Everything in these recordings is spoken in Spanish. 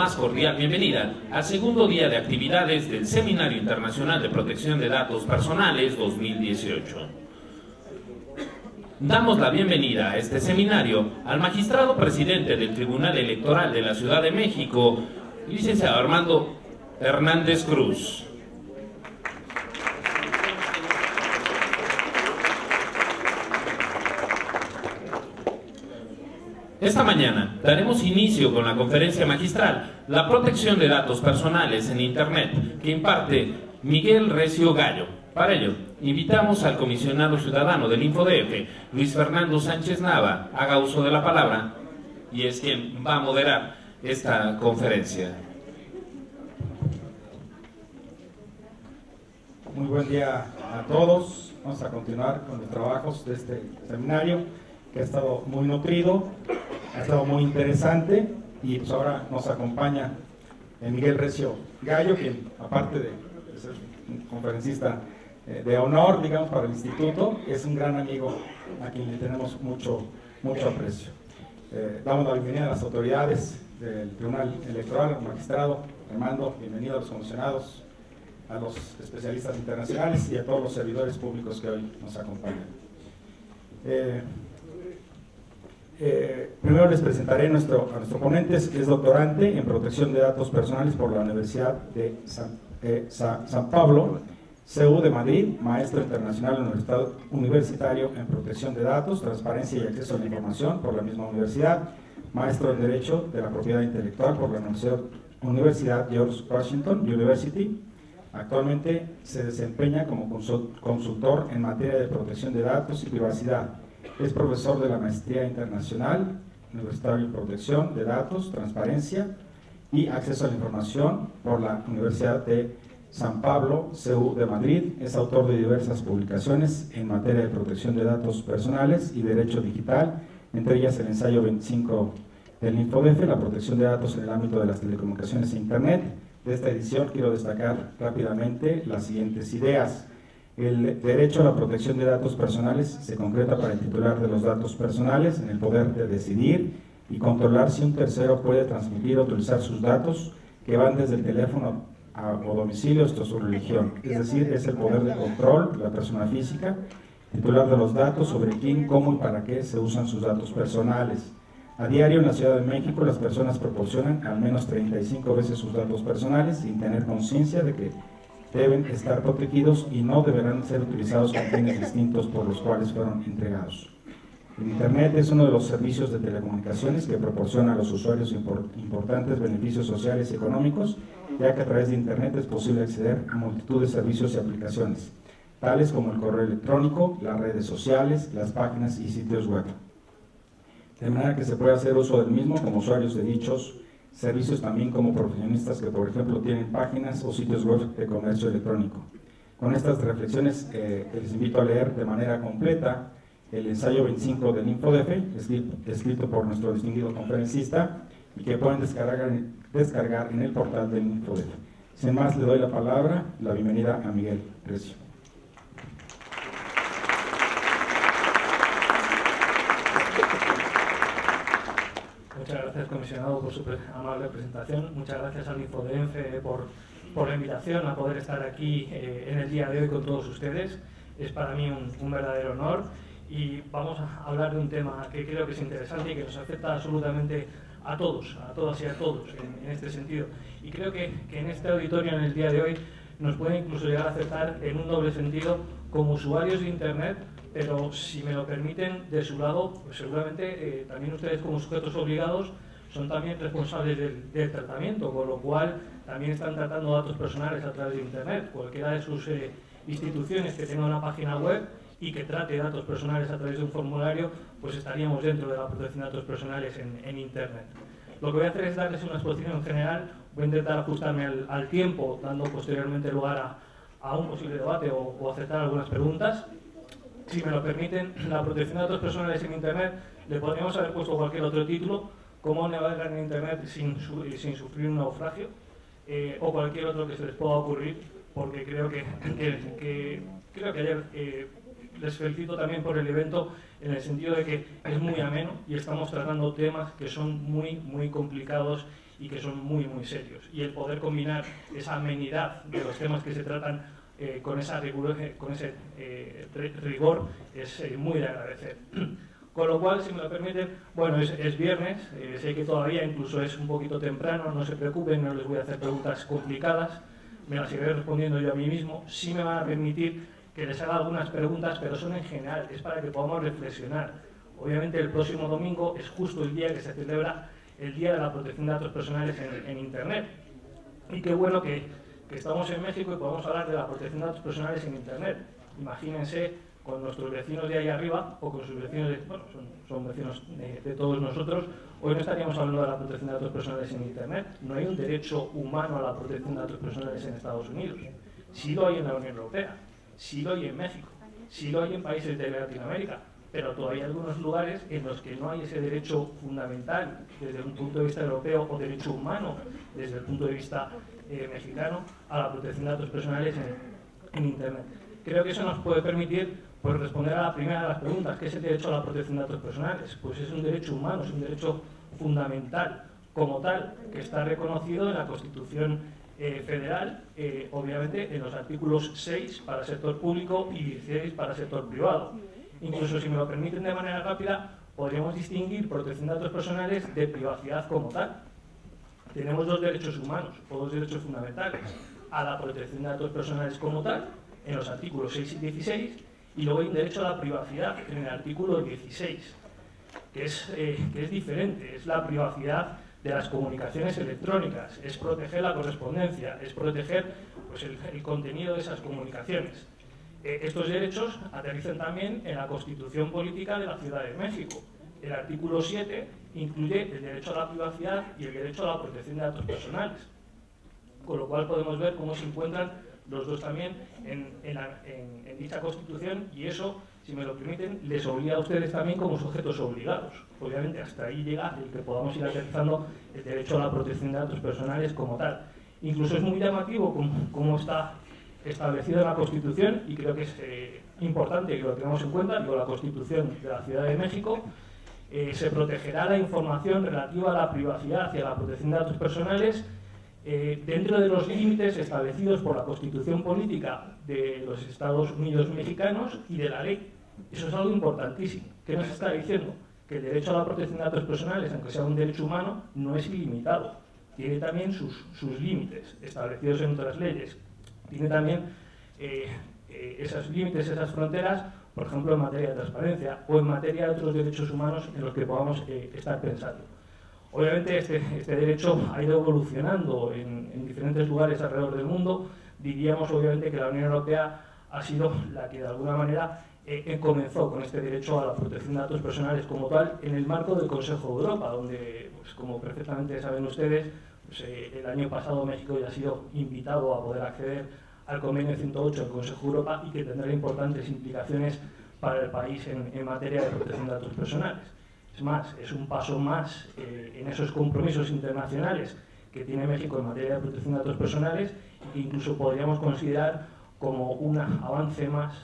más cordial bienvenida al segundo día de actividades del Seminario Internacional de Protección de Datos Personales 2018. Damos la bienvenida a este seminario al magistrado presidente del Tribunal Electoral de la Ciudad de México, licenciado Armando Hernández Cruz. Esta mañana daremos inicio con la conferencia magistral La protección de datos personales en Internet, que imparte Miguel Recio Gallo. Para ello, invitamos al comisionado ciudadano del InfoDF, Luis Fernando Sánchez Nava, haga uso de la palabra y es quien va a moderar esta conferencia. Muy buen día a todos. Vamos a continuar con los trabajos de este seminario, que ha estado muy nutrido, ha estado muy interesante, y pues ahora nos acompaña Miguel Recio Gallo, quien aparte de ser un conferencista de honor, digamos, para el instituto, es un gran amigo a quien le tenemos mucho aprecio. Damos la bienvenida a las autoridades del Tribunal Electoral, al magistrado Armando, bienvenido a los comisionados, a los especialistas internacionales y a todos los servidores públicos que hoy nos acompañan. Primero les presentaré a nuestro ponente, es doctorante en protección de datos personales por la Universidad de San Pablo, CEU de Madrid, maestro internacional universitario en protección de datos, transparencia y acceso a la información por la misma universidad, maestro en Derecho de la Propiedad Intelectual por la Universidad George Washington University. Actualmente se desempeña como consultor en materia de protección de datos y privacidad. Es profesor de la Maestría Internacional Universitaria en Protección de Datos, Transparencia y Acceso a la Información por la Universidad de San Pablo, CEU de Madrid. Es autor de diversas publicaciones en materia de protección de datos personales y derecho digital, entre ellas el ensayo 25 del InfoDF, la protección de datos en el ámbito de las telecomunicaciones e Internet. De esta edición quiero destacar rápidamente las siguientes ideas. El derecho a la protección de datos personales se concreta para el titular de los datos personales en el poder de decidir y controlar si un tercero puede transmitir o utilizar sus datos que van desde el teléfono o domicilio hasta su religión. Es decir, es el poder de control de la persona física, titular de los datos sobre quién, cómo y para qué se usan sus datos personales. A diario en la Ciudad de México las personas proporcionan al menos 35 veces sus datos personales sin tener conciencia de que deben estar protegidos y no deberán ser utilizados con fines distintos por los cuales fueron entregados. El Internet es uno de los servicios de telecomunicaciones que proporciona a los usuarios importantes beneficios sociales y económicos, ya que a través de Internet es posible acceder a multitud de servicios y aplicaciones, tales como el correo electrónico, las redes sociales, las páginas y sitios web. De manera que se puede hacer uso del mismo como usuarios de dichos servicios, también como profesionistas que, por ejemplo, tienen páginas o sitios web de comercio electrónico. Con estas reflexiones les invito a leer de manera completa el ensayo 25 del InfoDF, escrito por nuestro distinguido conferencista, y que pueden descargar en el portal del InfoDF. Sin más, le doy la palabra, la bienvenida a Miguel Recio. Muchas gracias, comisionado, por su amable presentación. Muchas gracias al InfoDF por la invitación a poder estar aquí en el día de hoy con todos ustedes. Es para mí un verdadero honor y vamos a hablar de un tema que creo que es interesante y que nos afecta absolutamente a todos, a todas y a todos en este sentido. Y creo que en este auditorio, en el día de hoy, nos puede incluso llegar a afectar en un doble sentido como usuarios de Internet, pero si me lo permiten, de su lado, pues seguramente también ustedes como sujetos obligados son también responsables del tratamiento, con lo cual también están tratando datos personales a través de Internet. Cualquiera de sus instituciones que tenga una página web y que trate datos personales a través de un formulario, pues estaríamos dentro de la protección de datos personales en Internet. Lo que voy a hacer es darles una exposición general, voy a intentar ajustarme al tiempo, dando posteriormente lugar a un posible debate o aceptar algunas preguntas. Si me lo permiten, la protección de datos personales en Internet, le podríamos haber puesto cualquier otro título, cómo navegar en Internet sin sufrir un naufragio, o cualquier otro que se les pueda ocurrir, porque creo que ayer les felicito también por el evento, en el sentido de que es muy ameno y estamos tratando temas que son muy complicados y que son muy, muy serios. Y el poder combinar esa amenidad de los temas que se tratan con ese rigor es muy de agradecer. Con lo cual, si me lo permiten, bueno, es viernes, sé que todavía incluso es un poquito temprano, no se preocupen, no les voy a hacer preguntas complicadas, me las iré respondiendo yo a mí mismo. Sí me van a permitir que les haga algunas preguntas, pero son en general, es para que podamos reflexionar. Obviamente el próximo domingo es justo el día que se celebra el Día de la Protección de Datos Personales en Internet. Y qué bueno que estamos en México y podemos hablar de la protección de datos personales en Internet. Imagínense con nuestros vecinos de ahí arriba, o con sus vecinos, bueno, son vecinos de todos nosotros, hoy no estaríamos hablando de la protección de datos personales en Internet. No hay un derecho humano a la protección de datos personales en Estados Unidos. Sí lo hay en la Unión Europea, sí lo hay en México, sí lo hay en países de Latinoamérica, pero todavía hay algunos lugares en los que no hay ese derecho fundamental desde un punto de vista europeo o derecho humano desde el punto de vista mexicano a la protección de datos personales en Internet. Creo que eso nos puede permitir responder a la primera de las preguntas, ¿qué es el derecho a la protección de datos personales? Pues es un derecho humano, es un derecho fundamental, como tal, que está reconocido en la Constitución Federal, obviamente en los artículos 6 para el sector público y 16 para el sector privado. Incluso, si me lo permiten de manera rápida, podríamos distinguir protección de datos personales de privacidad como tal. Tenemos dos derechos humanos, o dos derechos fundamentales, a la protección de datos personales como tal, en los artículos 6 y 16, y luego hay un derecho a la privacidad en el artículo 16, que es diferente, es la privacidad de las comunicaciones electrónicas, es proteger la correspondencia, es proteger pues, el contenido de esas comunicaciones. Estos derechos aterrizan también en la Constitución Política de la Ciudad de México. El artículo 7 incluye el derecho a la privacidad y el derecho a la protección de datos personales, con lo cual podemos ver cómo se encuentran los dos también en dicha Constitución, y eso, si me lo permiten, les obliga a ustedes también como sujetos obligados. Obviamente hasta ahí llega el que podamos ir aterrizando el derecho a la protección de datos personales como tal. Incluso es muy llamativo cómo está establecido en la Constitución, y creo que es importante que lo tengamos en cuenta. Digo, la Constitución de la Ciudad de México se protegerá la información relativa a la privacidad y a la protección de datos personales dentro de los límites establecidos por la Constitución Política de los Estados Unidos mexicanos y de la ley. Eso es algo importantísimo. ¿Qué nos está diciendo? Que el derecho a la protección de datos personales, aunque sea un derecho humano, no es ilimitado. Tiene también sus límites establecidos en otras leyes. Tiene también esos límites, esas fronteras, por ejemplo, en materia de transparencia o en materia de otros derechos humanos en los que podamos estar pensando. Obviamente este derecho ha ido evolucionando en diferentes lugares alrededor del mundo. Diríamos obviamente que la Unión Europea ha sido la que de alguna manera comenzó con este derecho a la protección de datos personales como tal en el marco del Consejo de Europa, donde, pues, como perfectamente saben ustedes, pues, el año pasado México ya ha sido invitado a poder acceder al Convenio 108 del Consejo de Europa, y que tendrá importantes implicaciones para el país en materia de protección de datos personales. Es más, es un paso más en esos compromisos internacionales que tiene México en materia de protección de datos personales, y que incluso podríamos considerar como un avance más,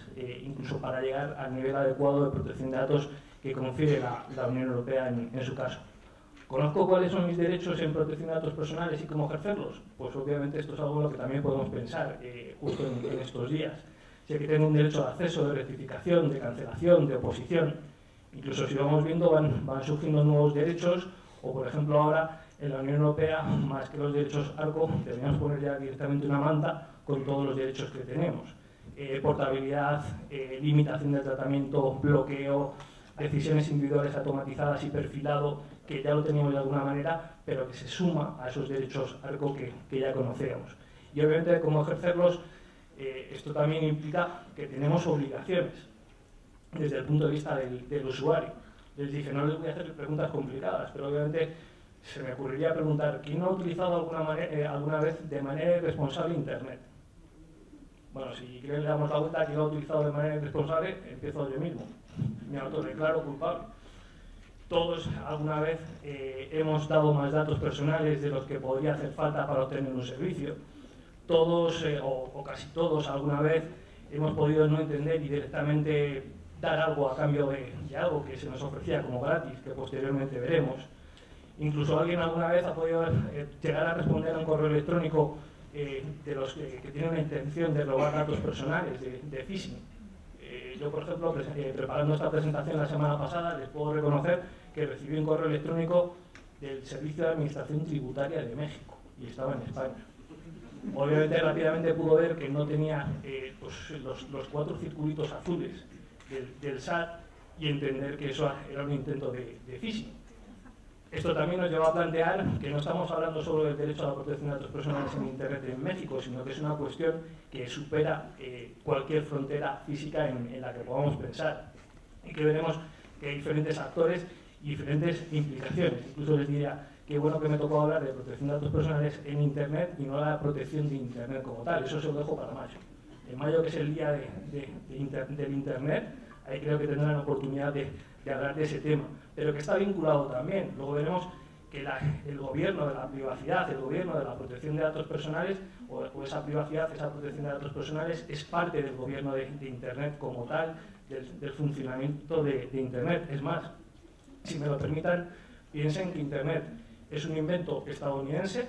incluso para llegar al nivel adecuado de protección de datos que confiere la Unión Europea en su caso. ¿Conozco cuáles son mis derechos en protección de datos personales y cómo ejercerlos? Pues obviamente esto es algo en lo que también podemos pensar justo en estos días. Sé que tengo un derecho de acceso, de rectificación, de cancelación, de oposición. Incluso, si vamos viendo, van surgiendo nuevos derechos, o por ejemplo ahora en la Unión Europea, más que los derechos ARCO, deberíamos poner ya directamente una manta con todos los derechos que tenemos. Portabilidad, limitación del tratamiento, bloqueo, decisiones individuales automatizadas y perfilado, que ya lo teníamos de alguna manera, pero que se suma a esos derechos ARCO que ya conocíamos. Y obviamente, cómo ejercerlos, esto también implica que tenemos obligaciones desde el punto de vista del usuario. Les dije, no les voy a hacer preguntas complicadas, pero obviamente se me ocurriría preguntar, ¿quién no ha utilizado alguna vez de manera irresponsable Internet? Bueno, si quieren le damos la vuelta, ¿quién lo ha utilizado de manera irresponsable? Empiezo yo mismo. Me autodeclaro culpable. Todos alguna vez hemos dado más datos personales de los que podría hacer falta para obtener un servicio. Todos, o casi todos, alguna vez hemos podido no entender y directamente dar algo a cambio de algo que se nos ofrecía como gratis, que posteriormente veremos. Incluso alguien alguna vez ha podido llegar a responder a un correo electrónico de los que tienen la intención de robar datos personales, de phishing. Yo, por ejemplo, preparando esta presentación la semana pasada, les puedo reconocer que recibí un correo electrónico del Servicio de Administración Tributaria de México y estaba en España. Obviamente, rápidamente pudo ver que no tenía pues, los 4 circulitos azules del SAT y entender que eso era un intento de phishing. Esto también nos lleva a plantear que no estamos hablando solo del derecho a la protección de datos personales en Internet en México, sino que es una cuestión que supera cualquier frontera física en la que podamos pensar. Y que veremos que hay diferentes actores y diferentes implicaciones. Incluso les diría, qué bueno que me tocó hablar de protección de datos personales en Internet y no la protección de Internet como tal. Eso se lo dejo para mayo. En mayo, que es el día del Internet, ahí creo que tendrán la oportunidad de hablar de ese tema, pero que está vinculado también. Luego veremos que el gobierno de la privacidad, el gobierno de la protección de datos personales, o esa privacidad, esa protección de datos personales, es parte del gobierno de Internet como tal, del funcionamiento de Internet. Es más, si me lo permitan, piensen que Internet es un invento estadounidense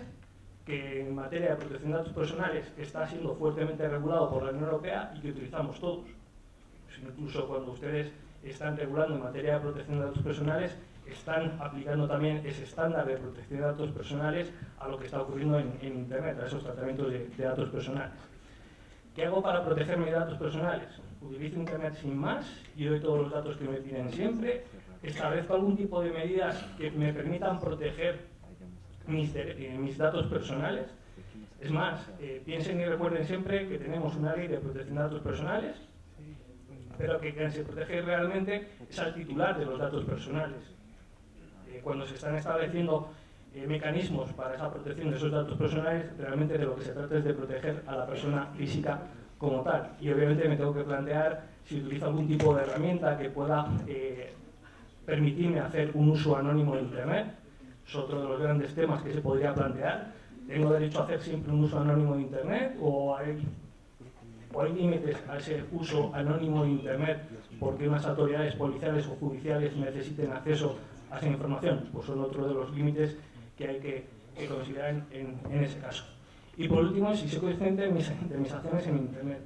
que en materia de protección de datos personales está siendo fuertemente regulado por la Unión Europea y que utilizamos todos. Pues incluso cuando ustedes están regulando en materia de protección de datos personales, están aplicando también ese estándar de protección de datos personales a lo que está ocurriendo en Internet, a esos tratamientos de datos personales. ¿Qué hago para proteger mis datos personales? Utilizo Internet sin más y doy todos los datos que me piden siempre. Establezco algún tipo de medidas que me permitan proteger mis datos personales. Es más, piensen y recuerden siempre que tenemos una ley de protección de datos personales, pero que quien se protege realmente es al titular de los datos personales. Cuando se están estableciendo mecanismos para esa protección de esos datos personales, realmente de lo que se trata es de proteger a la persona física como tal. Y obviamente me tengo que plantear si utilizo algún tipo de herramienta que pueda permitirme hacer un uso anónimo de Internet. Es otro de los grandes temas que se podría plantear. ¿Tengo derecho a hacer siempre un uso anónimo de Internet o hay límites a ese uso anónimo de Internet porque unas autoridades policiales o judiciales necesiten acceso a esa información? Pues son otro de los límites que hay que considerar en ese caso. Y por último, si soy consciente de mis acciones en Internet.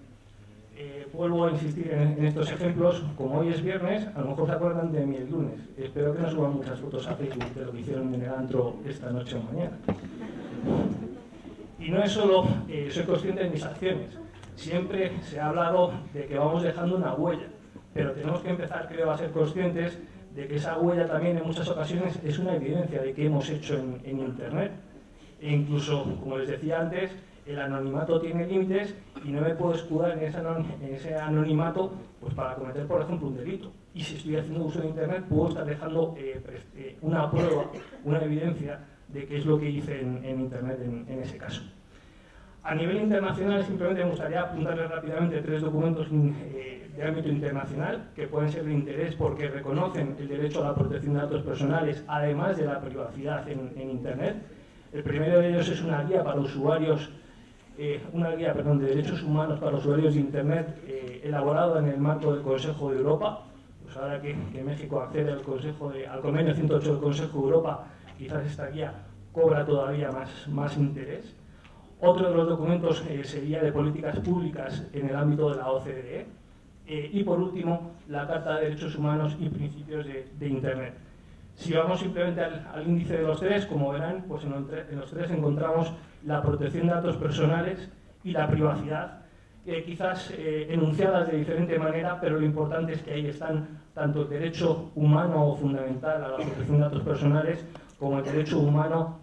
Vuelvo a insistir en estos ejemplos. Como hoy es viernes, a lo mejor se acuerdan de mí el lunes. Espero que no suban muchas fotos a Facebook de lo que hicieron en el antro esta noche o mañana. Y no es solo soy consciente de mis acciones. Siempre se ha hablado de que vamos dejando una huella, pero tenemos que empezar, creo, a ser conscientes de que esa huella también en muchas ocasiones es una evidencia de que hemos hecho en Internet. E incluso, como les decía antes, el anonimato tiene límites y no me puedo escudar en ese anonimato pues para cometer, por ejemplo, un delito. Y si estoy haciendo uso de Internet, puedo estar dejando una prueba, una evidencia de qué es lo que hice en Internet en ese caso. A nivel internacional, simplemente me gustaría apuntarles rápidamente 3 documentos de ámbito internacional que pueden ser de interés porque reconocen el derecho a la protección de datos personales, además de la privacidad en Internet. El primero de ellos es una guía para usuarios, de derechos humanos para usuarios de Internet, elaborado en el marco del Consejo de Europa. Pues ahora que México accede al convenio 108 del Consejo de Europa, quizás esta guía cobra todavía más interés. Otro de los documentos sería de políticas públicas en el ámbito de la OCDE. Y por último, la Carta de Derechos Humanos y Principios de Internet. Si vamos simplemente al índice de los 3, como verán, pues en los 3 encontramos la protección de datos personales y la privacidad, quizás enunciadas de diferente manera, pero lo importante es que ahí están tanto el derecho humano o fundamental a la protección de datos personales como el derecho humano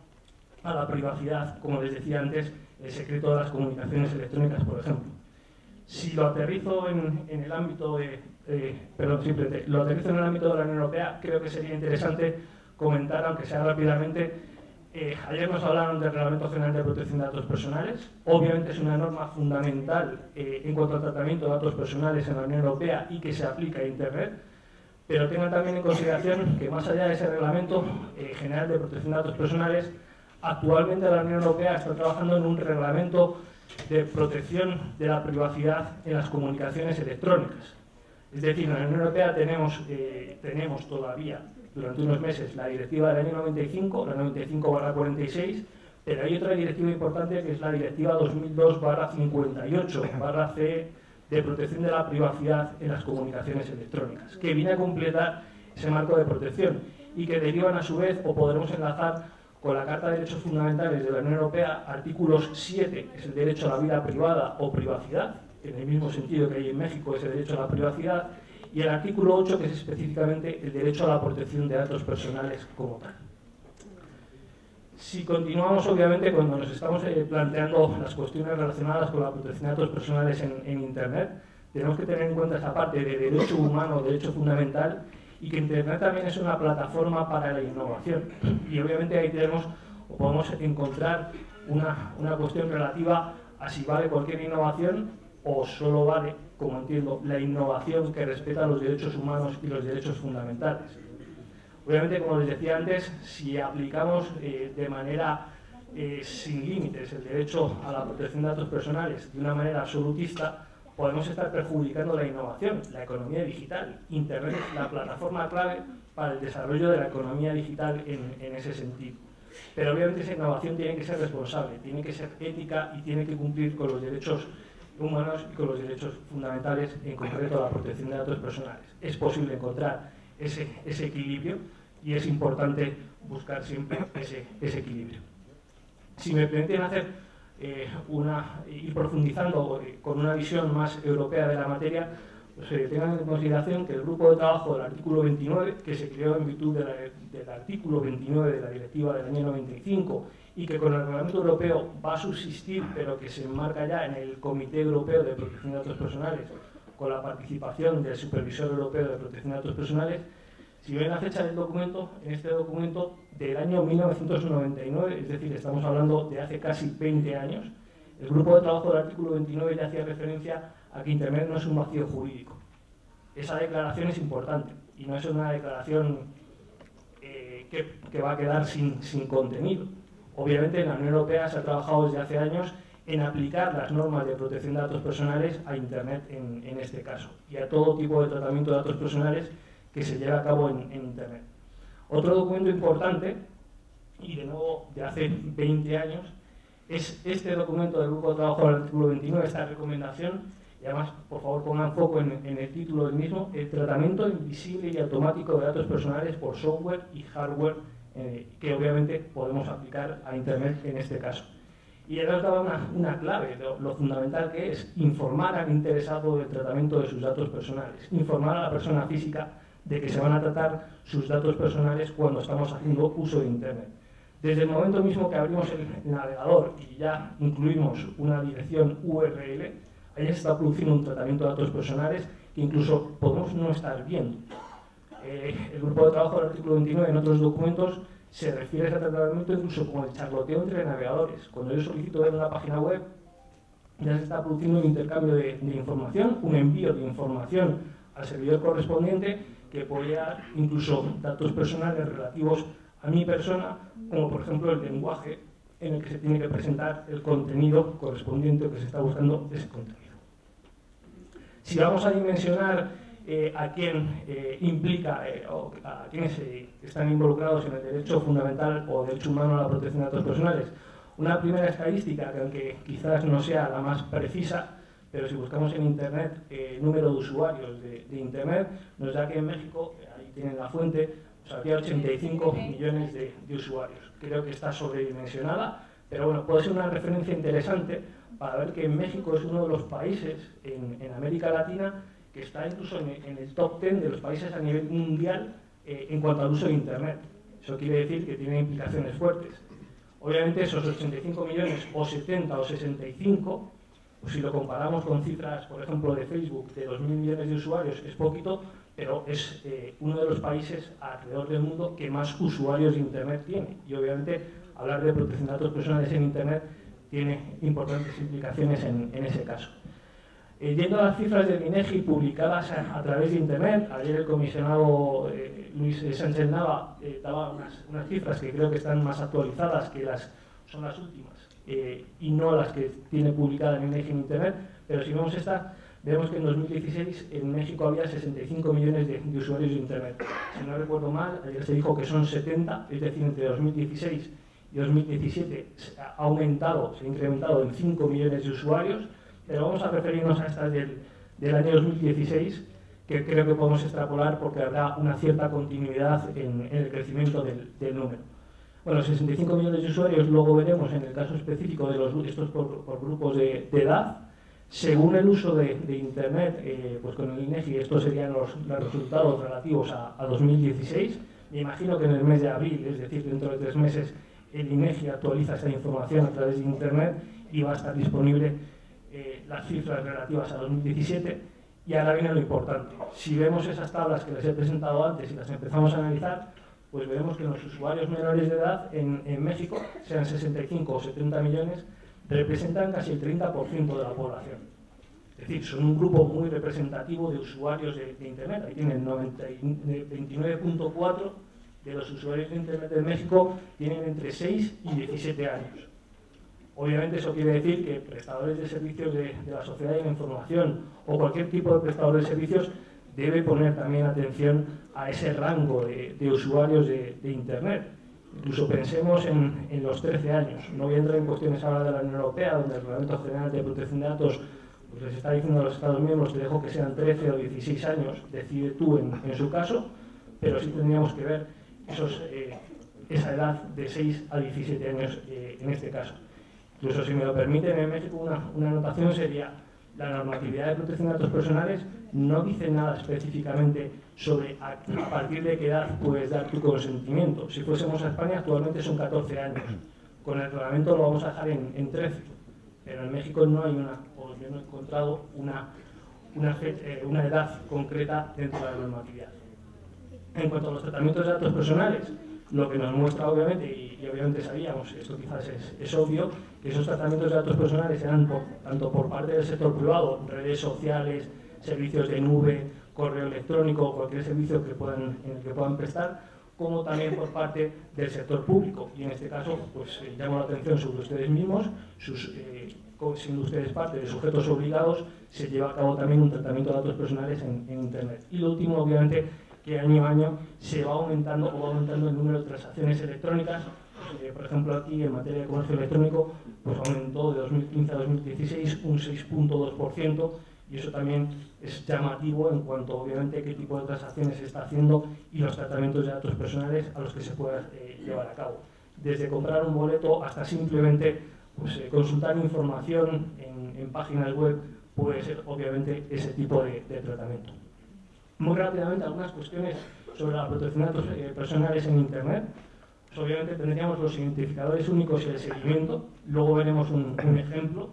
a la privacidad, como les decía antes, el secreto de las comunicaciones electrónicas, por ejemplo. Si lo aterrizo en el ámbito lo aterrizo en el ámbito de la Unión Europea, creo que sería interesante comentar, aunque sea rápidamente, ayer nos hablaron del Reglamento General de Protección de Datos Personales. Obviamente es una norma fundamental en cuanto al tratamiento de datos personales en la Unión Europea y que se aplica a Internet, pero tengan también en consideración que más allá de ese Reglamento General de Protección de Datos Personales, actualmente la Unión Europea está trabajando en un reglamento de protección de la privacidad en las comunicaciones electrónicas. Es decir, en la Unión Europea tenemos todavía durante unos meses la directiva del año 95, la 95/46, pero hay otra directiva importante que es la directiva 2002/58/CE de protección de la privacidad en las comunicaciones electrónicas, que viene a completar ese marco de protección y que derivan a su vez, o podremos enlazar con la Carta de Derechos Fundamentales de la Unión Europea, artículos 7, que es el derecho a la vida privada o privacidad, en el mismo sentido que hay en México ese derecho a la privacidad, y el artículo 8, que es específicamente el derecho a la protección de datos personales como tal. Si continuamos, obviamente, cuando nos estamos planteando las cuestiones relacionadas con la protección de datos personales en Internet, tenemos que tener en cuenta esa parte de derecho humano, derecho fundamental, y que Internet también es una plataforma para la innovación. Y obviamente ahí tenemos, o podemos encontrar una cuestión relativa a si vale cualquier innovación o solo vale, como entiendo, la innovación que respeta los derechos humanos y los derechos fundamentales. Obviamente, como les decía antes, si aplicamos de manera sin límites el derecho a la protección de datos personales de una manera absolutista, podemos estar perjudicando la innovación, la economía digital. Internet es la plataforma clave para el desarrollo de la economía digital en ese sentido. Pero obviamente esa innovación tiene que ser responsable, tiene que ser ética y tiene que cumplir con los derechos humanos y con los derechos fundamentales, en concreto la protección de datos personales. Es posible encontrar ese equilibrio y es importante buscar siempre ese equilibrio. Si me permiten hacer ir profundizando con una visión más europea de la materia, pues tengan en consideración que el grupo de trabajo del artículo 29, que se creó en virtud del artículo 29 de la directiva del año 95 y que con el reglamento europeo va a subsistir, pero que se enmarca ya en el Comité Europeo de Protección de Datos Personales, con la participación del Supervisor Europeo de Protección de Datos Personales. Si ven la fecha del documento, en este documento del año 1999, es decir, estamos hablando de hace casi 20 años, el grupo de trabajo del artículo 29 ya hacía referencia a que Internet no es un vacío jurídico. Esa declaración es importante y no es una declaración que va a quedar sin contenido. Obviamente en la Unión Europea se ha trabajado desde hace años en aplicar las normas de protección de datos personales a Internet en este caso y a todo tipo de tratamiento de datos personales que se lleva a cabo en Internet. Otro documento importante, y de nuevo de hace 20 años, es este documento del grupo de trabajo del artículo 29, esta recomendación, y además, por favor, pongan foco en el título del mismo, el tratamiento invisible y automático de datos personales por software y hardware, que obviamente podemos aplicar a Internet en este caso. Y él nos daba una clave, lo fundamental que es informar al interesado del tratamiento de sus datos personales, informar a la persona física de que se van a tratar sus datos personales cuando estamos haciendo uso de Internet. Desde el momento mismo que abrimos el navegador y ya incluimos una dirección URL, ahí se está produciendo un tratamiento de datos personales que incluso podemos no estar viendo. El grupo de trabajo del artículo 29 en otros documentos se refiere a ese tratamiento incluso como el charloteo entre navegadores. Cuando yo solicito ver una página web, ya se está produciendo un intercambio de información, un envío de información al servidor correspondiente que puede dar incluso datos personales relativos a mi persona, como por ejemplo el lenguaje en el que se tiene que presentar el contenido correspondiente que se está buscando ese contenido. Si vamos a dimensionar a quién implica o a quienes están involucrados en el derecho fundamental o derecho humano a la protección de datos personales, una primera estadística que aunque quizás no sea la más precisa, pero si buscamos en Internet el número de usuarios de Internet, nos da que en México, ahí tienen la fuente, pues había 85 millones de usuarios. Creo que está sobredimensionada, pero bueno, puede ser una referencia interesante para ver que México es uno de los países en América Latina que está incluso en el top 10 de los países a nivel mundial en cuanto al uso de Internet. Eso quiere decir que tiene implicaciones fuertes. Obviamente esos 85 millones o 70 o 65, pues si lo comparamos con cifras, por ejemplo, de Facebook, de 2.000 millones de usuarios, es poquito, pero es uno de los países alrededor del mundo que más usuarios de Internet tiene. Y obviamente hablar de protección de datos personales en Internet tiene importantes implicaciones en ese caso. Yendo a las cifras del INEGI publicadas a través de Internet, ayer el comisionado Luis Sánchez Nava daba unas cifras que creo que están más actualizadas que son las últimas y no las que tiene publicada el INEGI en Internet, pero si vemos esta, vemos que en 2016 en México había 65 millones de usuarios de Internet. Si no recuerdo mal, ayer se dijo que son 70, es decir, entre 2016 y 2017 se ha incrementado en 5 millones de usuarios, pero vamos a referirnos a estas del año 2016, que creo que podemos extrapolar porque habrá una cierta continuidad en el crecimiento del número. Bueno, 65 millones de usuarios, luego veremos en el caso específico de estos por grupos de edad. Según el uso de Internet, pues con el INEGI estos serían los resultados relativos a 2016. Me imagino que en el mes de abril, es decir, dentro de 3 meses, el INEGI actualiza esta información a través de Internet y va a estar disponible las cifras relativas a 2017. Y ahora viene lo importante. Si vemos esas tablas que les he presentado antes y las empezamos a analizar, pues veremos que los usuarios menores de edad en México, sean 65 o 70 millones, representan casi el 30% de la población. Es decir, son un grupo muy representativo de usuarios de Internet. Ahí tienen 29.4 de los usuarios de Internet de México tienen entre 6 y 17 años. Obviamente eso quiere decir que prestadores de servicios de la sociedad de la información o cualquier tipo de prestador de servicios debe poner también atención a ese rango de usuarios de Internet. Incluso pensemos en los 13 años. No voy a entrar en cuestiones ahora de la Unión Europea, donde el Reglamento General de Protección de Datos pues les está diciendo a los Estados miembros que dejo que sean 13 o 16 años, decide tú en su caso, pero sí tendríamos que ver esa edad de 6 a 17 años en este caso. Incluso, si me lo permiten, en México una anotación sería: la normatividad de protección de datos personales no dice nada específicamente sobre a partir de qué edad puedes dar tu consentimiento. Si fuésemos a España, actualmente son 14 años. Con el reglamento lo vamos a dejar en 13. Pero en México no hay o yo no he encontrado una edad concreta dentro de la normatividad. En cuanto a los tratamientos de datos personales, lo que nos muestra obviamente, y obviamente sabíamos, esto quizás es obvio, que esos tratamientos de datos personales eran tanto por parte del sector privado, redes sociales, servicios de nube, correo electrónico, cualquier servicio en el que puedan prestar, como también por parte del sector público. Y en este caso, pues llamo la atención sobre ustedes mismos, siendo ustedes parte de sujetos obligados, se lleva a cabo también un tratamiento de datos personales en Internet. Y lo último, obviamente, que año a año se va aumentando el número de transacciones electrónicas. Por ejemplo, aquí en materia de comercio electrónico, pues aumentó de 2015 a 2016 un 6.2%, y eso también es llamativo en cuanto, obviamente, a qué tipo de transacciones se está haciendo y los tratamientos de datos personales a los que se pueda llevar a cabo. Desde comprar un boleto hasta simplemente pues, consultar información en páginas web, puede ser, obviamente, ese tipo de tratamiento. Muy rápidamente, algunas cuestiones sobre la protección de datos personales en Internet. Pues obviamente tendríamos los identificadores únicos y el seguimiento. Luego veremos un ejemplo.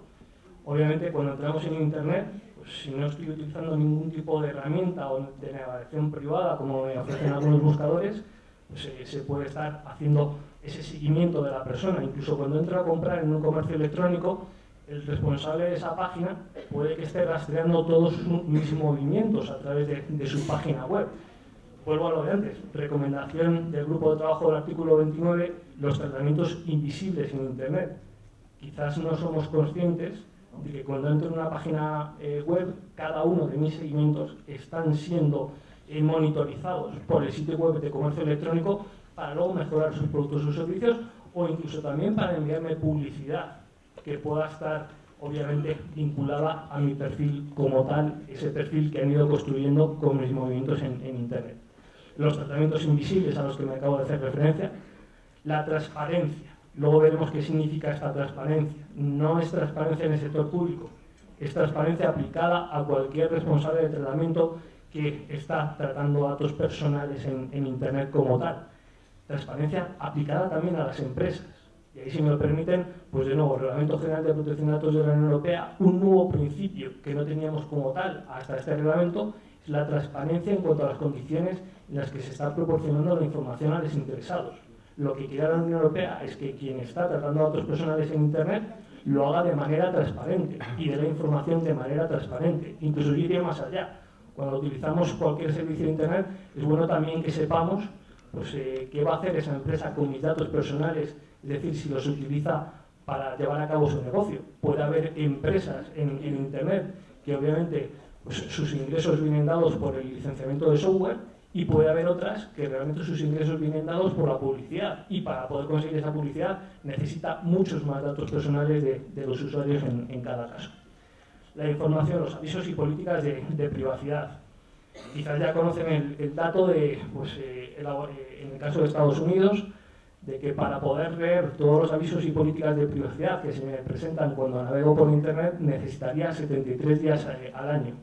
Obviamente, cuando entramos en Internet, pues si no estoy utilizando ningún tipo de herramienta o de navegación privada, como me ofrecen algunos buscadores, pues se puede estar haciendo ese seguimiento de la persona. Incluso cuando entro a comprar en un comercio electrónico, el responsable de esa página puede que esté rastreando todos mis movimientos a través de su página web. Vuelvo a lo de antes. Recomendación del grupo de trabajo del artículo 29, los tratamientos invisibles en Internet. Quizás no somos conscientes de que cuando entro en una página web, cada uno de mis seguimientos están siendo monitorizados por el sitio web de comercio electrónico para luego mejorar sus productos o servicios, o incluso también para enviarme publicidad que pueda estar, obviamente, vinculada a mi perfil como tal, ese perfil que han ido construyendo con mis movimientos en Internet. Los tratamientos invisibles a los que me acabo de hacer referencia. La transparencia. Luego veremos qué significa esta transparencia. No es transparencia en el sector público, es transparencia aplicada a cualquier responsable de tratamiento que está tratando datos personales en Internet como tal. Transparencia aplicada también a las empresas. Y ahí, si me lo permiten, pues de nuevo, el Reglamento General de Protección de Datos de la Unión Europea, un nuevo principio que no teníamos como tal hasta este reglamento, es la transparencia en cuanto a las condiciones en las que se está proporcionando la información a los interesados. Lo que quiere la Unión Europea es que quien está tratando datos personales en Internet lo haga de manera transparente y dé la información de manera transparente. Incluso yo iría más allá. Cuando utilizamos cualquier servicio de Internet, es bueno también que sepamos pues, qué va a hacer esa empresa con mis datos personales, es decir, si los utiliza para llevar a cabo su negocio. Puede haber empresas en Internet que obviamente pues, sus ingresos vienen dados por el licenciamiento de software, y puede haber otras que realmente sus ingresos vienen dados por la publicidad, y para poder conseguir esa publicidad necesita muchos más datos personales de los usuarios en cada caso. La información, los avisos y políticas de privacidad. Quizás ya conocen el dato de, pues, en el caso de Estados Unidos, de que para poder leer todos los avisos y políticas de privacidad que se me presentan cuando navego por Internet necesitaría 73 días al año.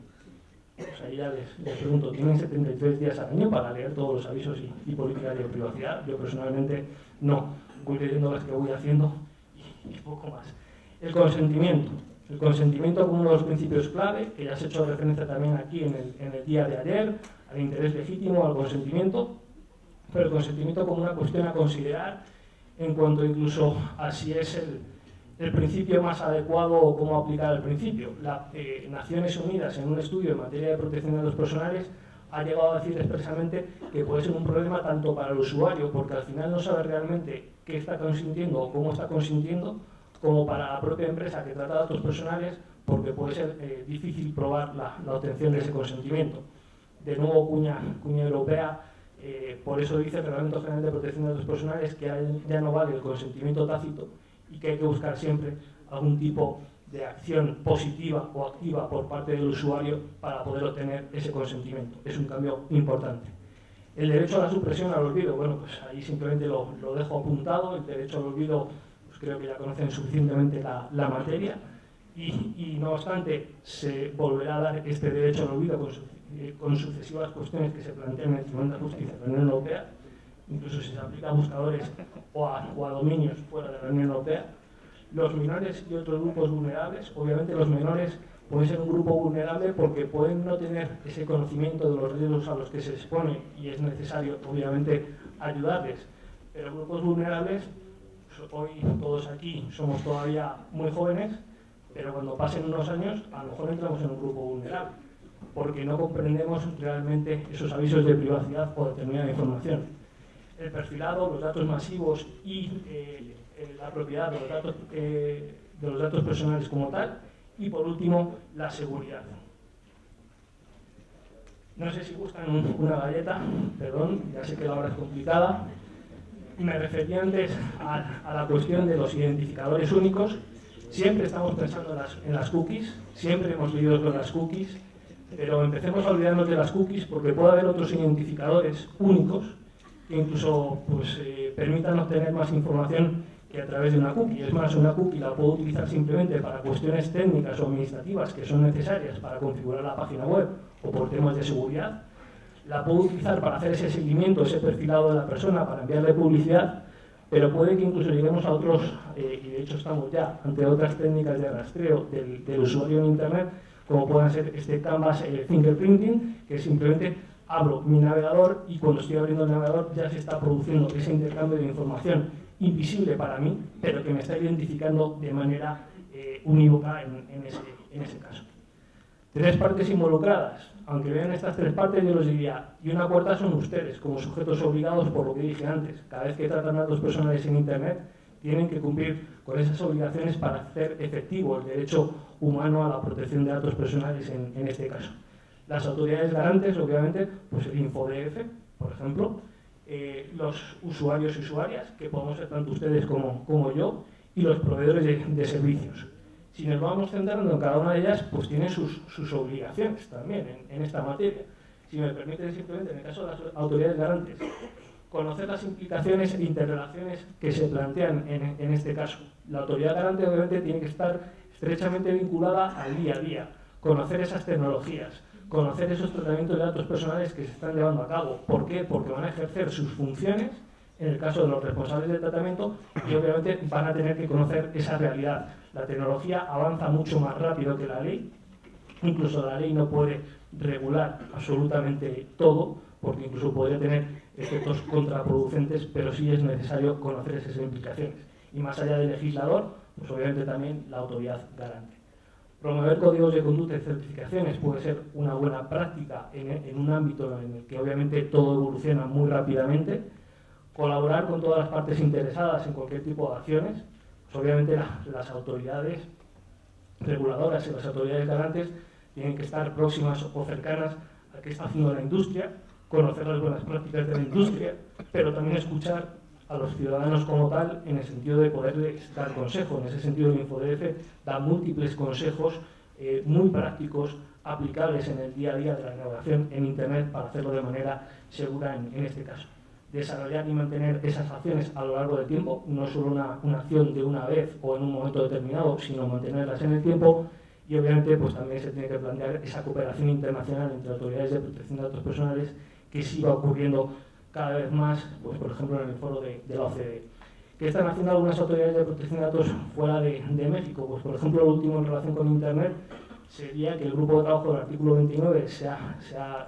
Pues ahí ya les pregunto, ¿tienen 73 días al año para leer todos los avisos y políticas de privacidad? Yo personalmente no, voy leyendo las que voy haciendo y poco más. El consentimiento. El consentimiento como uno de los principios clave, que ya se ha hecho referencia también aquí en el día de ayer, al interés legítimo, al consentimiento, pero el consentimiento como una cuestión a considerar en cuanto incluso a si es el principio más adecuado o cómo aplicar el principio. Naciones Unidas, en un estudio en materia de protección de datos personales, ha llegado a decir expresamente que puede ser un problema tanto para el usuario, porque al final no sabe realmente qué está consintiendo o cómo está consintiendo, como para la propia empresa que trata datos personales, porque puede ser difícil probar la obtención de ese consentimiento. De nuevo, cuña europea, por eso dice el Reglamento General de Protección de Datos Personales que ya no vale el consentimiento tácito y que hay que buscar siempre algún tipo de acción positiva o activa por parte del usuario para poder obtener ese consentimiento. Es un cambio importante. El derecho a la supresión al olvido, bueno, pues ahí simplemente lo dejo apuntado. El derecho al olvido, pues creo que ya conocen suficientemente la materia y no obstante se volverá a dar este derecho al olvido con sucesivas cuestiones que se plantean en el Tribunal de Justicia de la Unión Europea, incluso si se aplica a buscadores o a dominios fuera de la Unión Europea. Los menores y otros grupos vulnerables, obviamente los menores pueden ser un grupo vulnerable porque pueden no tener ese conocimiento de los riesgos a los que se expone y es necesario, obviamente, ayudarles. Pero grupos vulnerables, pues hoy todos aquí somos todavía muy jóvenes, pero cuando pasen unos años a lo mejor entramos en un grupo vulnerable, porque no comprendemos realmente esos avisos de privacidad o determinada información. El perfilado, los datos masivos y la propiedad de los datos personales como tal, y por último, la seguridad. No sé si buscan una galleta, perdón, ya sé que la hora es complicada. Me refería antes a la cuestión de los identificadores únicos. Siempre estamos pensando en las cookies, siempre hemos vivido con las cookies, pero empecemos a olvidarnos de las cookies porque puede haber otros identificadores únicos que incluso pues, permitan obtener más información que a través de una cookie. Es más, una cookie la puedo utilizar simplemente para cuestiones técnicas o administrativas que son necesarias para configurar la página web o por temas de seguridad. La puedo utilizar para hacer ese seguimiento, ese perfilado de la persona, para enviarle publicidad, pero puede que incluso lleguemos a otros, y de hecho estamos ya ante otras técnicas de rastreo del usuario en Internet, como puedan ser este canvas fingerprinting, que simplemente abro mi navegador y cuando estoy abriendo el navegador ya se está produciendo ese intercambio de información invisible para mí, pero que me está identificando de manera unívoca en ese caso. Tres partes involucradas. Aunque vean estas tres partes, yo les diría, y una cuarta son ustedes, como sujetos obligados por lo que dije antes. Cada vez que tratan datos personales en Internet, tienen que cumplir con esas obligaciones para hacer efectivo el derecho humano a la protección de datos personales en este caso. Las autoridades garantes, obviamente, pues el InfoDF, por ejemplo, los usuarios y usuarias, que podemos ser tanto ustedes como yo, y los proveedores de servicios. Si nos vamos centrando en cada una de ellas, pues tiene sus obligaciones también en esta materia. Si me permiten simplemente, en el caso de las autoridades garantes, conocer las implicaciones e interrelaciones que se plantean en este caso. La autoridad garante obviamente tiene que estar estrechamente vinculada al día a día, conocer esas tecnologías, conocer esos tratamientos de datos personales que se están llevando a cabo. ¿Por qué? Porque van a ejercer sus funciones en el caso de los responsables del tratamiento y obviamente van a tener que conocer esa realidad. La tecnología avanza mucho más rápido que la ley, incluso la ley no puede regular absolutamente todo, porque incluso podría tener efectos contraproducentes, pero sí es necesario conocer esas implicaciones. Y más allá del legislador, pues obviamente también la autoridad garante. Promover códigos de conducta y certificaciones puede ser una buena práctica en un ámbito en el que obviamente todo evoluciona muy rápidamente. Colaborar con todas las partes interesadas en cualquier tipo de acciones. Pues obviamente las autoridades reguladoras y las autoridades garantes tienen que estar próximas o cercanas a qué está haciendo la industria, conocer las buenas prácticas de la industria, pero también escuchar a los ciudadanos como tal, en el sentido de poderles dar consejo. En ese sentido, el InfoDF da múltiples consejos muy prácticos, aplicables en el día a día de la navegación en Internet para hacerlo de manera segura en este caso. Desarrollar y mantener esas acciones a lo largo del tiempo, no solo una acción de una vez o en un momento determinado, sino mantenerlas en el tiempo. Y obviamente pues también se tiene que plantear esa cooperación internacional entre autoridades de protección de datos personales que siga ocurriendo cada vez más, pues por ejemplo en el foro de la OCDE. ¿Qué están haciendo algunas autoridades de protección de datos fuera de México? Pues por ejemplo, lo último en relación con Internet sería que el grupo de trabajo del artículo 29 se ha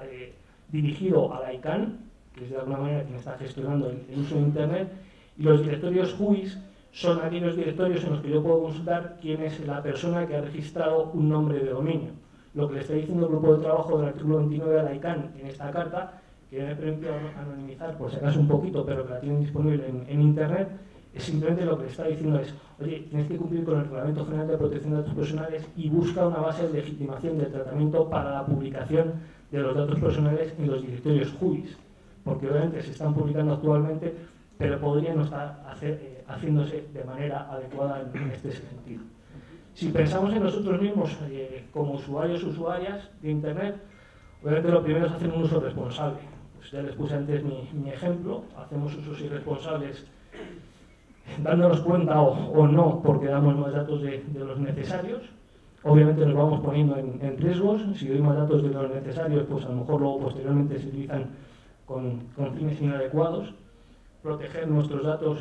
dirigido a la ICANN, que es de alguna manera quien está gestionando el uso de Internet, y los directorios WHOIS son aquellos directorios en los que yo puedo consultar quién es la persona que ha registrado un nombre de dominio. Lo que le está diciendo el grupo de trabajo del artículo 29 a la ICANN en esta carta, que me permite anonimizar por si acaso un poquito, pero que la tienen disponible en Internet, es simplemente lo que le está diciendo es: oye, tienes que cumplir con el Reglamento General de Protección de Datos Personales y busca una base de legitimación del tratamiento para la publicación de los datos personales en los directorios WHOIS, porque obviamente se están publicando actualmente, pero podrían no estar haciéndose de manera adecuada en este sentido. Si pensamos en nosotros mismos como usuarios o usuarias de Internet, obviamente lo primero es hacer un uso responsable. Pues ya les puse antes mi ejemplo: hacemos usos irresponsables dándonos cuenta o no, porque damos más datos de los necesarios. Obviamente nos vamos poniendo en riesgos. Si doy más datos de los necesarios, pues a lo mejor luego posteriormente se utilizan con fines inadecuados. Proteger nuestros datos,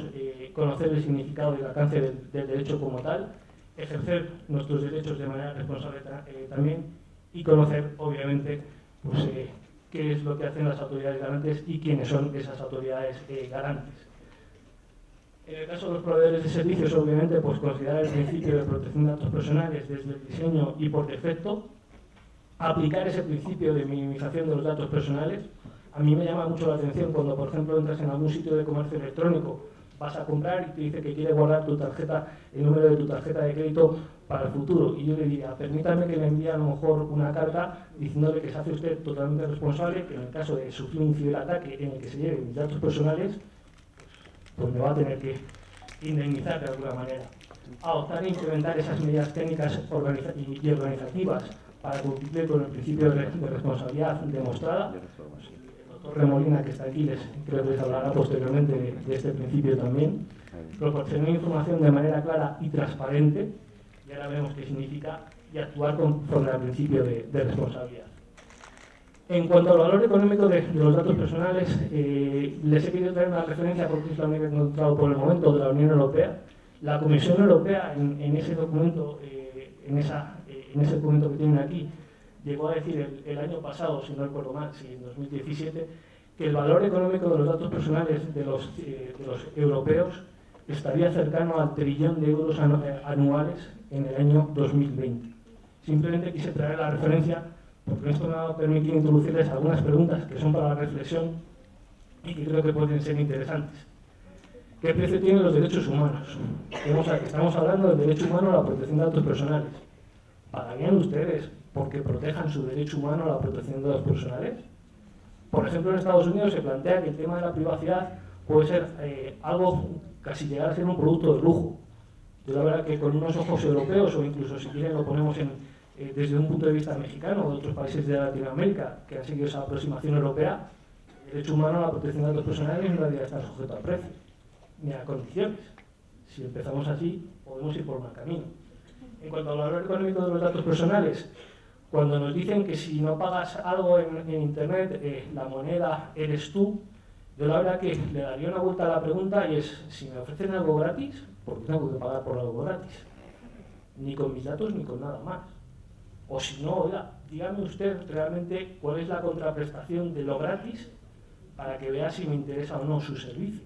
conocer el significado y el alcance del derecho como tal, ejercer nuestros derechos de manera responsable también, y conocer, obviamente, pues, qué es lo que hacen las autoridades garantes y quiénes son esas autoridades garantes. En el caso de los proveedores de servicios, obviamente, pues considerar el principio de protección de datos personales desde el diseño y por defecto, aplicar ese principio de minimización de los datos personales. A mí me llama mucho la atención cuando, por ejemplo, entras en algún sitio de comercio electrónico, vas a comprar y te dice que quiere guardar tu tarjeta, el número de tu tarjeta de crédito para el futuro. Y yo le diría: permítame que le envíe a lo mejor una carta diciéndole que se hace usted totalmente responsable, que en el caso de sufrir un ciberataque en el que se lleven mis datos personales, pues me va a tener que indemnizar de alguna manera. Adoptar e implementar esas medidas técnicas y organizativas para cumplir con el principio de responsabilidad demostrada. El doctor Remolina, que está aquí, creo que les hablará posteriormente de este principio también. Proporcionar información de manera clara y transparente, y ahora vemos qué significa, y actuar conforme al principio de responsabilidad. En cuanto al valor económico de los datos personales, les he querido traer una referencia, porque es la única que he encontrado por el momento, de la Unión Europea. La Comisión Europea, en ese documento, en ese documento que tienen aquí, llegó a decir el año pasado, si no recuerdo mal, si en 2017, que el valor económico de los datos personales de los europeos estaría cercano al trillón de euros anuales en el año 2020. Simplemente quise traer la referencia porque esto me va a permitir introducirles algunas preguntas que son para la reflexión y que creo que pueden ser interesantes. ¿Qué precio tienen los derechos humanos? Estamos hablando del derecho humano a la protección de datos personales. ¿Pagarían ustedes porque protejan su derecho humano a la protección de datos personales? Por ejemplo, en Estados Unidos se plantea que el tema de la privacidad puede ser algo casi llegar a ser un producto de lujo. Yo la verdad que con unos ojos europeos, o incluso si quieren lo ponemos desde un punto de vista mexicano o de otros países de Latinoamérica que han seguido esa aproximación europea, el derecho humano a la protección de datos personales en realidad está sujeto a precio, ni a condiciones. Si empezamos así, podemos ir por mal camino. En cuanto al valor económico de los datos personales, cuando nos dicen que si no pagas algo en Internet, la moneda eres tú, yo la verdad que le daría una vuelta a la pregunta, y es: si me ofrecen algo gratis, ¿por qué tengo que pagar por algo gratis? Ni con mis datos ni con nada más. O si no, oiga, dígame usted realmente cuál es la contraprestación de lo gratis para que vea si me interesa o no su servicio,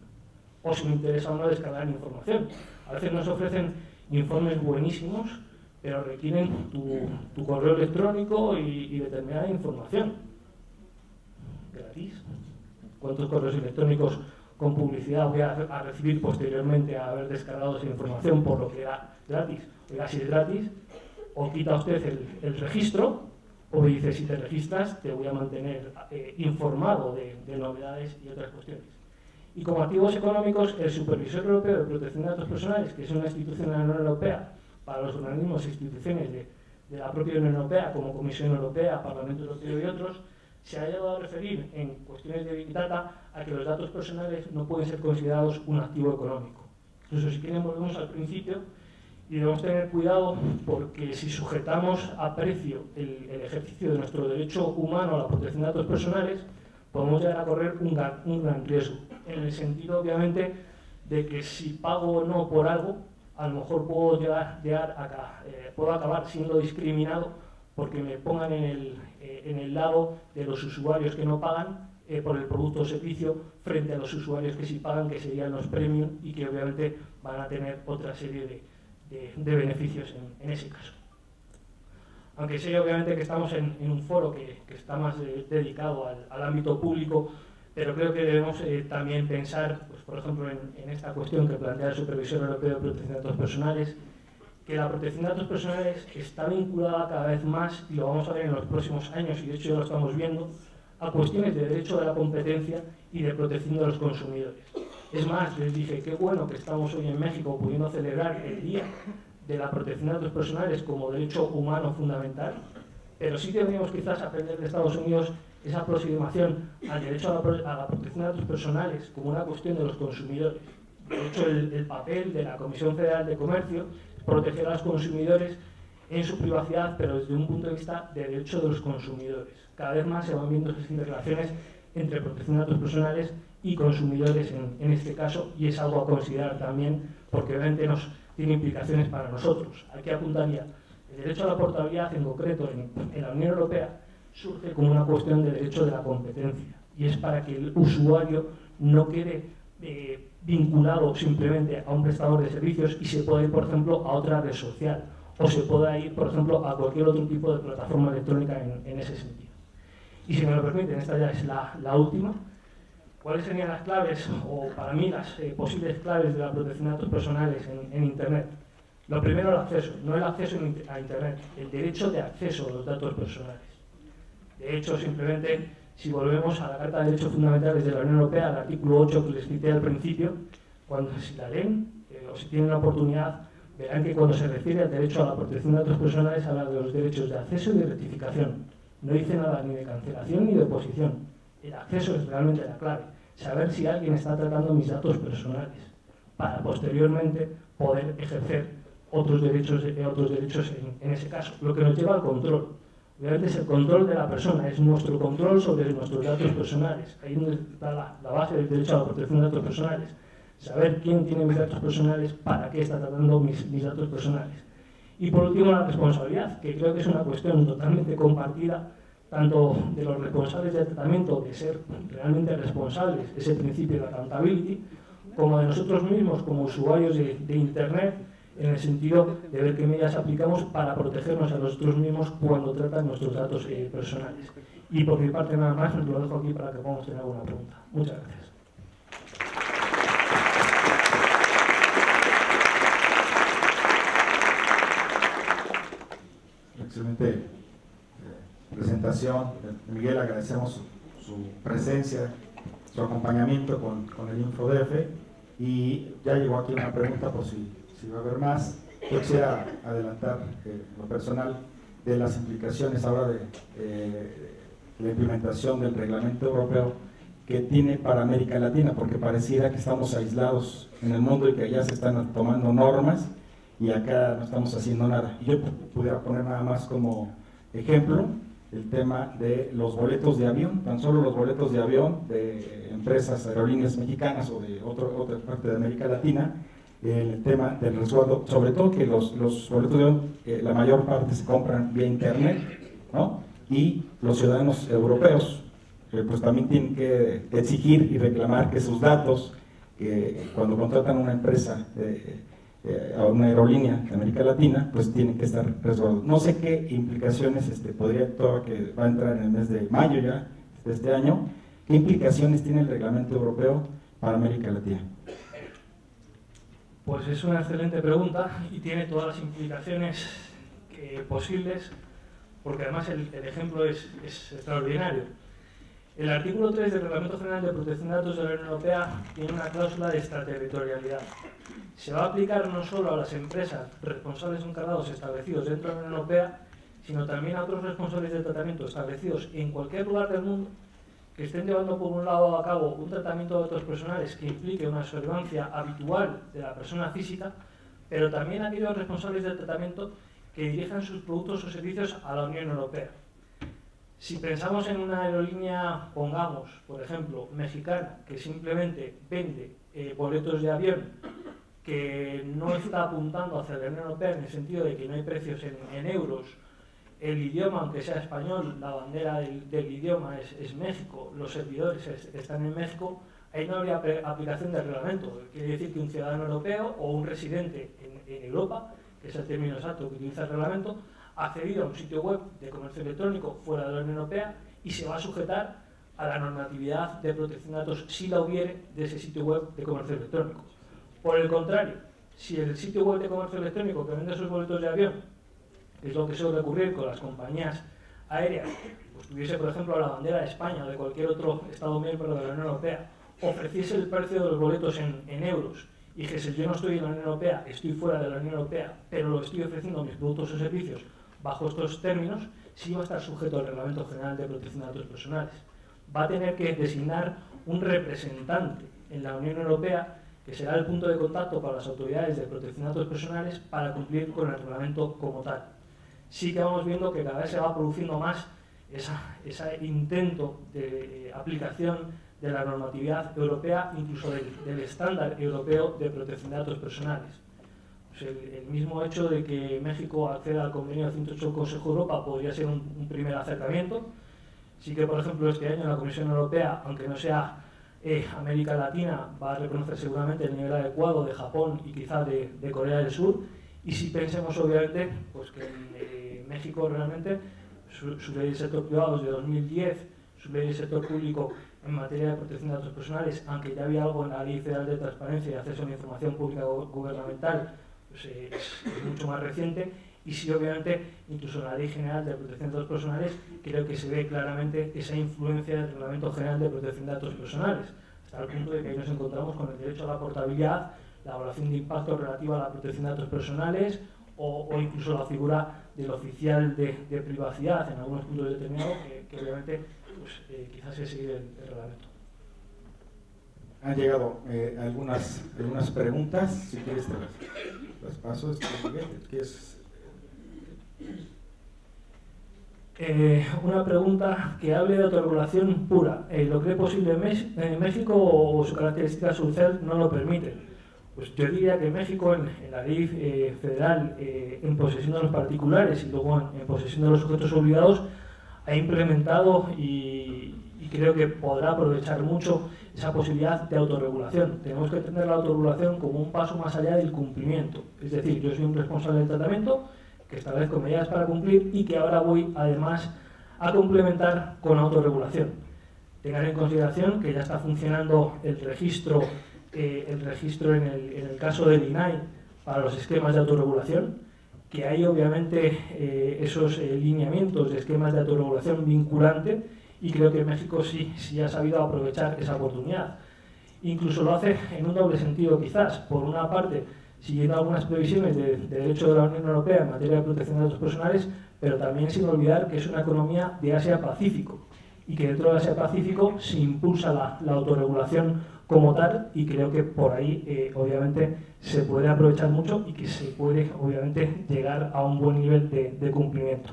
o si me interesa o no descargar información. A veces nos ofrecen informes buenísimos, pero requieren tu correo electrónico y determinada información. Gratis. ¿Cuántos correos electrónicos con publicidad voy a recibir posteriormente a haber descargado esa información por lo que era gratis? Oiga, si es gratis, o quita usted el registro, dices y te registras, te voy a mantener informado de novedades y otras cuestiones. Y como activos económicos, el Supervisor Europeo de Protección de Datos Personales, que es una institución de la Unión Europea para los organismos e instituciones de la propia Unión Europea, como Comisión Europea, Parlamento Europeo y otros, se ha llegado a referir en cuestiones de Big Data a que los datos personales no pueden ser considerados un activo económico. Incluso si quieren volvemos al principio y debemos tener cuidado porque si sujetamos a precio el ejercicio de nuestro derecho humano a la protección de datos personales, podemos llegar a correr un gran riesgo, en el sentido obviamente de que si pago o no por algo, a lo mejor puedo puedo acabar siendo discriminado porque me pongan en el lado de los usuarios que no pagan por el producto o servicio frente a los usuarios que sí pagan, que serían los premium y que obviamente van a tener otra serie de beneficios en ese caso. Aunque sé obviamente que estamos en un foro que está más dedicado al ámbito público, pero creo que debemos también pensar, pues, por ejemplo, en esta cuestión que plantea el Supervisor Europeo de Protección de Datos Personales, que la protección de datos personales está vinculada cada vez más, y lo vamos a ver en los próximos años, y de hecho ya lo estamos viendo, a cuestiones de derecho de la competencia y de protección de los consumidores. Es más, les dije, qué bueno que estamos hoy en México pudiendo celebrar el Día de la Protección de Datos Personales como derecho humano fundamental, pero sí deberíamos quizás aprender de Estados Unidos esa aproximación al derecho a la protección de datos personales como una cuestión de los consumidores. De hecho, el papel de la Comisión Federal de Comercio es proteger a los consumidores en su privacidad, pero desde un punto de vista de derecho de los consumidores. Cada vez más se van viendo esas interrelaciones entre protección de datos personales y consumidores en este caso, y es algo a considerar también porque obviamente tiene implicaciones para nosotros. Aquí apuntaría, el derecho a la portabilidad en concreto en la Unión Europea surge como una cuestión de derecho de la competencia, y es para que el usuario no quede vinculado simplemente a un prestador de servicios y se pueda ir, por ejemplo, a otra red social, o se pueda ir, por ejemplo, a cualquier otro tipo de plataforma electrónica en ese sentido. Y si me lo permiten, esta ya es la última. ¿Cuáles serían las claves, o para mí las posibles claves de la protección de datos personales en Internet? Lo primero, el acceso, no el acceso a Internet, el derecho de acceso a los datos personales. De hecho, simplemente, si volvemos a la Carta de Derechos Fundamentales de la Unión Europea, al artículo 8 que les cité al principio, si la leen o si tienen la oportunidad, verán que cuando se refiere al derecho a la protección de datos personales habla de los derechos de acceso y de rectificación. No dice nada ni de cancelación ni de oposición. El acceso es realmente la clave. Saber si alguien está tratando mis datos personales para posteriormente poder ejercer otros derechos en ese caso. Lo que nos lleva al control. Obviamente es el control de la persona, es nuestro control sobre nuestros datos personales. Ahí donde está la base del derecho a la protección de datos personales. Saber quién tiene mis datos personales, para qué está tratando mis datos personales. Y por último, la responsabilidad, que creo que es una cuestión totalmente compartida, tanto de los responsables del tratamiento, de ser realmente responsables, ese principio de accountability, como de nosotros mismos como usuarios de Internet, en el sentido de ver qué medidas aplicamos para protegernos a nosotros mismos cuando tratan nuestros datos personales. Y por mi parte nada más, os lo dejo aquí para que podamos tener alguna pregunta. Muchas gracias. Excelente presentación. Miguel, agradecemos su presencia, su acompañamiento con el InfoDF, y ya llegó aquí una pregunta por si va a haber más. Yo quisiera adelantar lo personal de las implicaciones ahora de la implementación del reglamento europeo que tiene para América Latina, porque pareciera que estamos aislados en el mundo y que allá se están tomando normas y acá no estamos haciendo nada. Y yo pudiera poner nada más como ejemplo el tema de los boletos de avión, tan solo los boletos de avión de empresas aerolíneas mexicanas o de otra parte de América Latina, el tema del resguardo, sobre todo que los boletos de avión, la mayor parte se compran vía internet, ¿no? Y los ciudadanos europeos pues también tienen que exigir y reclamar que sus datos, cuando contratan una empresa a una aerolínea de América Latina, pues tienen que estar resguardados. No sé qué implicaciones podría, todo que va a entrar en el mes de mayo ya de este año, qué implicaciones tiene el reglamento europeo para América Latina. Pues es una excelente pregunta y tiene todas las implicaciones posibles, porque además el ejemplo es extraordinario. El artículo 3 del Reglamento General de Protección de Datos de la Unión Europea tiene una cláusula de extraterritorialidad. Se va a aplicar no solo a las empresas responsables o encargados establecidos dentro de la Unión Europea, sino también a otros responsables del tratamiento establecidos en cualquier lugar del mundo que estén llevando por un lado a cabo un tratamiento de datos personales que implique una observancia habitual de la persona física, pero también aquellos responsables del tratamiento que dirijan sus productos o servicios a la Unión Europea. Si pensamos en una aerolínea, pongamos, por ejemplo, mexicana, que simplemente vende boletos de avión, que no está apuntando hacia la Unión Europea en el sentido de que no hay precios en euros, el idioma, aunque sea español, la bandera del idioma es México, los servidores están en México, ahí no habría aplicación del reglamento. Quiere decir que un ciudadano europeo o un residente en Europa, que es el término exacto que utiliza el reglamento, ha accedido a un sitio web de comercio electrónico fuera de la Unión Europea y se va a sujetar a la normatividad de protección de datos, si la hubiere, de ese sitio web de comercio electrónico. Por el contrario, si el sitio web de comercio electrónico que vende sus boletos de avión, que es lo que suele ocurrir con las compañías aéreas, pues tuviese, por ejemplo, la bandera de España o de cualquier otro Estado miembro de la Unión Europea, ofreciese el precio de los boletos en euros y dijese: yo no estoy en la Unión Europea, estoy fuera de la Unión Europea, pero lo estoy ofreciendo a mis productos o servicios bajo estos términos, sí va a estar sujeto al Reglamento General de Protección de Datos Personales. Va a tener que designar un representante en la Unión Europea que será el punto de contacto para las autoridades de protección de datos personales para cumplir con el reglamento como tal. Sí que vamos viendo que cada vez se va produciendo más ese intento de aplicación de la normatividad europea, incluso del estándar europeo de protección de datos personales. Pues el mismo hecho de que México acceda al convenio 108 del Consejo de Europa podría ser un primer acercamiento. Sí que, por ejemplo, este año la Comisión Europea, aunque no sea América Latina, va a reconocer seguramente el nivel adecuado de Japón y quizá de Corea del Sur. Y si pensemos, obviamente, pues que en México realmente su ley del sector privado es de 2010, su ley del sector público en materia de protección de datos personales, aunque ya había algo en la Ley Federal de Transparencia y Acceso a la Información Pública Gubernamental, pues es mucho más reciente. Y sí, obviamente, incluso en la Ley General de Protección de Datos Personales, creo que se ve claramente esa influencia del Reglamento General de Protección de Datos Personales, hasta el punto de que ahí nos encontramos con el derecho a la portabilidad, la evaluación de impacto relativa a la protección de datos personales o incluso la figura del oficial de privacidad en algunos puntos determinados, que obviamente pues, quizás es seguir el reglamento. Han llegado algunas preguntas, si quieres te las paso. Una pregunta que hable de autorregulación pura. ¿Lo cree posible en México o su característica social no lo permite? Pues yo diría que México, en la ley federal, en posesión de los particulares y luego en posesión de los sujetos obligados, ha implementado y creo que podrá aprovechar mucho esa posibilidad de autorregulación. Tenemos que entender la autorregulación como un paso más allá del cumplimiento. Es decir, yo soy un responsable del tratamiento que establezco medidas para cumplir y que ahora voy además a complementar con autorregulación. Tengan en consideración que ya está funcionando el registro en el caso del INAI para los esquemas de autorregulación, que hay obviamente esos lineamientos de esquemas de autorregulación vinculante, y creo que México sí ha sabido aprovechar esa oportunidad. Incluso lo hace en un doble sentido quizás. Por una parte, siguiendo algunas previsiones de derecho de la Unión Europea en materia de protección de datos personales, pero también sin olvidar que es una economía de Asia-Pacífico y que dentro de Asia-Pacífico se impulsa la autorregulación como tal, y creo que por ahí obviamente se puede aprovechar mucho y que se puede obviamente llegar a un buen nivel de cumplimiento.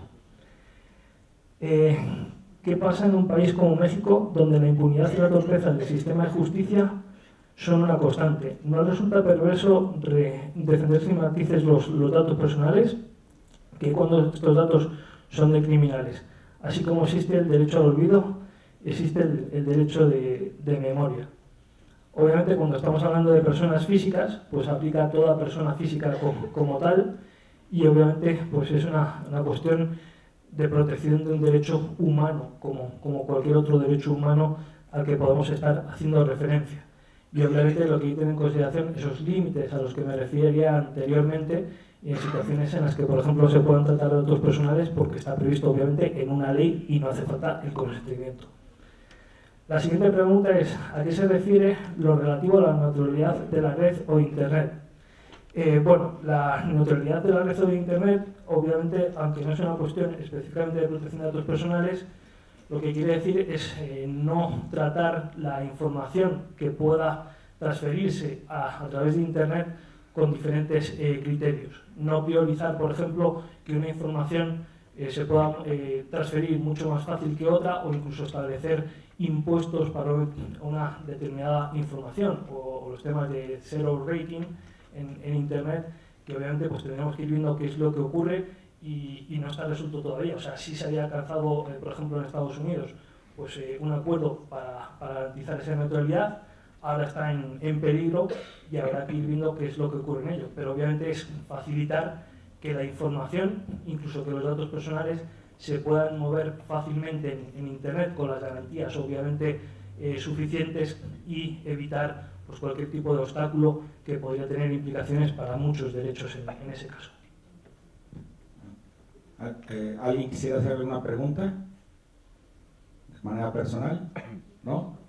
¿Qué pasa en un país como México, donde la impunidad y la torpeza del sistema de justicia son una constante? ¿No resulta perverso defender sin matices los datos personales, que cuando estos datos son de criminales? Así como existe el derecho al olvido, existe el derecho de memoria. Obviamente, cuando estamos hablando de personas físicas, pues aplica a toda persona física como tal, y obviamente pues es una cuestión de protección de un derecho humano, como cualquier otro derecho humano al que podemos estar haciendo referencia. Y obviamente lo que hay que tener en consideración, esos límites a los que me refería anteriormente, y en situaciones en las que, por ejemplo, se puedan tratar datos personales porque está previsto obviamente en una ley y no hace falta el consentimiento. La siguiente pregunta es: ¿a qué se refiere lo relativo a la neutralidad de la red o Internet? Bueno, la neutralidad de la red o de Internet, obviamente, aunque no es una cuestión específicamente de protección de datos personales, lo que quiere decir es no tratar la información que pueda transferirse a través de Internet con diferentes criterios. No priorizar, por ejemplo, que una información se pueda transferir mucho más fácil que otra, o incluso establecer impuestos para una determinada información, o los temas de zero rating en Internet, que obviamente pues tendremos que ir viendo qué es lo que ocurre y no está resuelto todavía. O sea, sí se había alcanzado, por ejemplo, en Estados Unidos, pues un acuerdo para garantizar esa neutralidad. Ahora está en peligro y habrá que ir viendo qué es lo que ocurre en ello. Pero obviamente es facilitar que la información, incluso que los datos personales, se puedan mover fácilmente en Internet con las garantías obviamente suficientes, y evitar pues cualquier tipo de obstáculo que podría tener implicaciones para muchos derechos en ese caso. ¿Alguien quisiera hacer alguna pregunta? De manera personal, ¿no?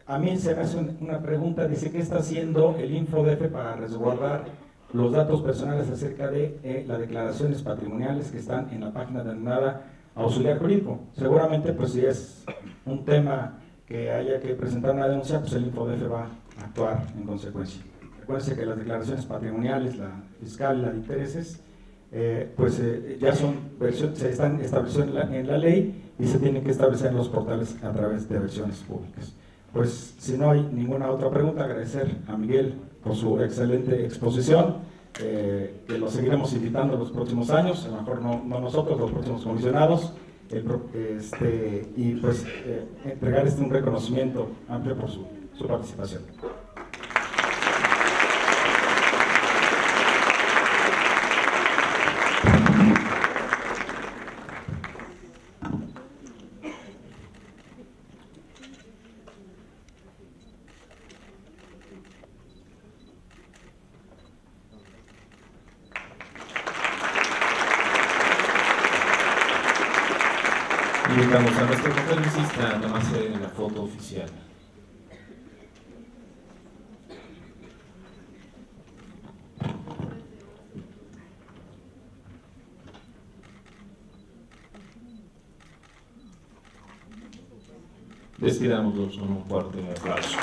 A mí se me hace una pregunta, dice: ¿qué está haciendo el InfoDF para resguardar los datos personales acerca de las declaraciones patrimoniales que están en la página denominada auxiliar jurídico? Seguramente, pues si es un tema que haya que presentar una denuncia, pues el InfoDF va a actuar en consecuencia. Recuérdense que las declaraciones patrimoniales, la fiscal y la de intereses, ya se están establecidas en la ley y se tienen que establecer en los portales a través de versiones públicas. Pues si no hay ninguna otra pregunta, agradecer a Miguel por su excelente exposición, que lo seguiremos invitando en los próximos años, a lo mejor no nosotros, los próximos comisionados, y pues entregar un reconocimiento amplio por su participación. Invitamos a nuestro conferencista a tomarse la foto oficial. Despidámoslos con un fuerte aplauso.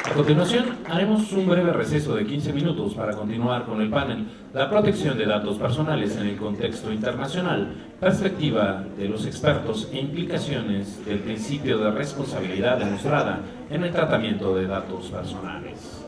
A continuación, haremos un breve receso de 15 minutos para continuar con el panel La protección de datos personales en el contexto internacional, perspectiva de los expertos e implicaciones del principio de responsabilidad demostrada en el tratamiento de datos personales.